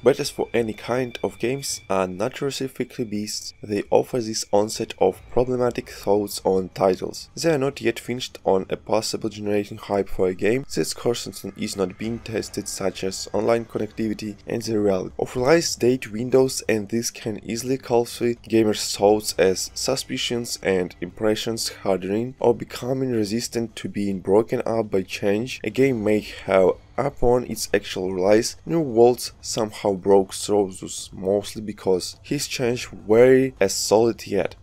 But as for any kind of games are notoriously beasts, they offer this onset of problematic thoughts on titles. They are not yet finished on a possible generating hype for a game that constantly is not being tested, such as online connectivity and the reality of release date windows, and this can easily cultivate gamers' thoughts as suspicions and impressions hardening or becoming resistant to being broken up by change. A game may have upon its actual release, New Worlds somehow broke through those, mostly because his change weren't as solid yet.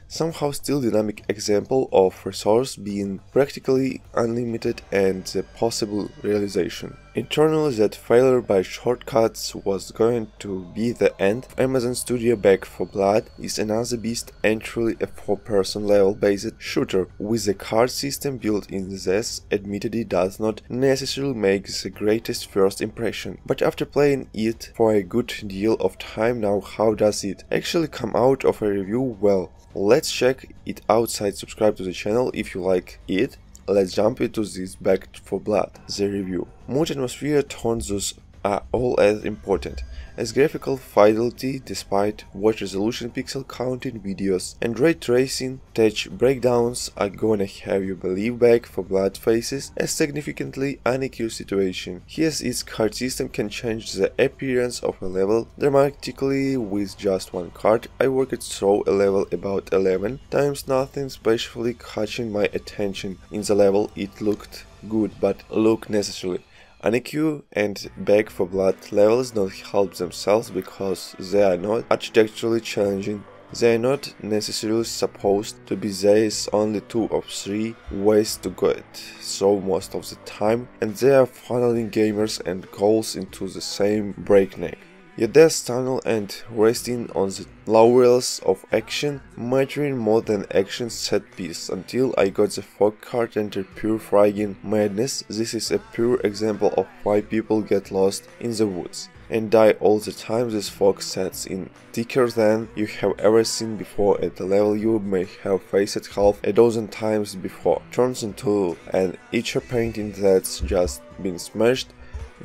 Somehow still dynamic example of resource being practically unlimited and the possible realization. Internally, that failure by shortcuts was going to be the end. Amazon Studio Back 4 Blood is another beast, and truly a 4-person level based shooter with a card system built in. This admittedly does not necessarily make the greatest first impression, but after playing it for a good deal of time now, how does it actually come out of a review? Well, let's check it outside. Subscribe to the channel if you like it. Let's jump into this Back 4 Blood, the review. Mood, atmosphere, tones are all as important as graphical fidelity, despite watch resolution, pixel count in videos, and ray tracing. Tech breakdowns are gonna have you believe Back 4 Blood faces a significantly unequal situation. Here's its card system can change the appearance of a level dramatically with just one card. I worked through a level about 11 times, nothing specially catching my attention in the level. It looked good, but looked necessarily unequal, and Back 4 Blood levels don't help themselves because they are not architecturally challenging. They are not necessarily supposed to be. There is only 2 or 3 ways to get through most of the time, and they are funneling gamers and goals into the same breakneck. Yet there's tunnel and resting on the laurels of action, mattering more than action set piece, until I got the fog card and pure friggin' madness. This is a pure example of why people get lost in the woods and die all the time. This fog sets in thicker than you have ever seen before at a level you may have faced half a dozen times before, turns into an etcher painting that's just been smashed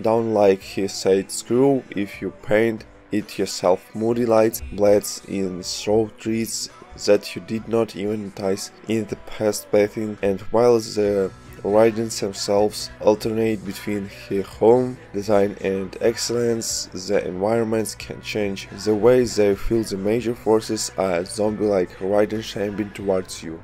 down. Like he said, screw if you paint it yourself. Moody lights blades in through trees that you did not even notice in the past painting, and while the ridings themselves alternate between her home design and excellence, the environments can change the way they feel. The major forces are zombie-like riding shambling towards you.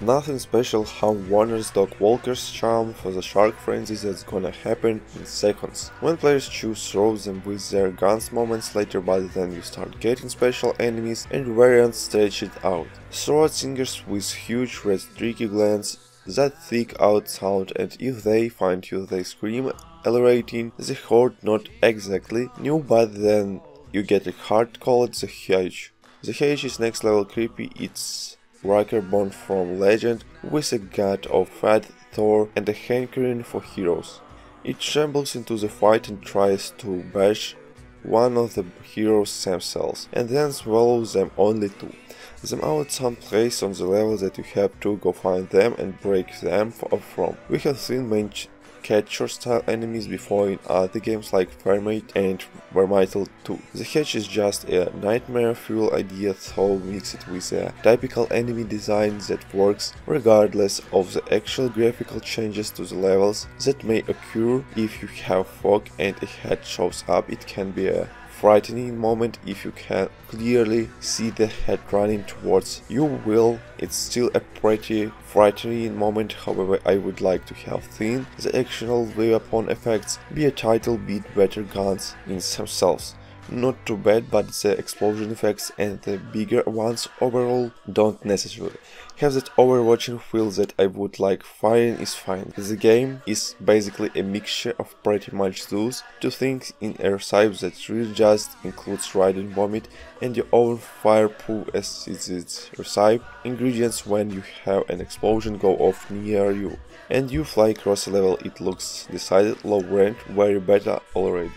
Nothing special. How Warner's Dog Walker's charm for the shark frenzy that's gonna happen in seconds. When players choose throw them with their guns moments later, but then you start getting special enemies and variants stretch it out. Throw at singers with huge red streaky glands that thick out sound, and if they find you they scream, elaborating the horde. Not exactly new, but then you get a card called the Hedge. The Hedge is next level creepy. It's Riker born from legend with a god of fat Thor and a hankering for heroes. It shambles into the fight and tries to bash one of the heroes themselves, and then swallows them, only 2. Them out someplace on the level that you have to go find them and break them from. We have seen main catcher style enemies before in other games like Firemate and Vermithal 2. The Hedge is just a nightmare fuel idea, so mixed with a typical enemy design that works regardless of the actual graphical changes to the levels that may occur. If you have fog and a head shows up, it can be a frightening moment. If you can clearly see the head running towards you, will it's still a pretty frightening moment. However, I would like to have seen the actual weapon effects be a title beat better guns in themselves. Not too bad, but the explosion effects and the bigger ones overall don't necessarily have that overwatching feel that I would like. Firing is fine. The game is basically a mixture of pretty much those 2 things in a recipe that really just includes riding vomit and your own fire pool as its recipe ingredients. When you have an explosion go off near you and you fly across a level, it looks decided low range, very better already.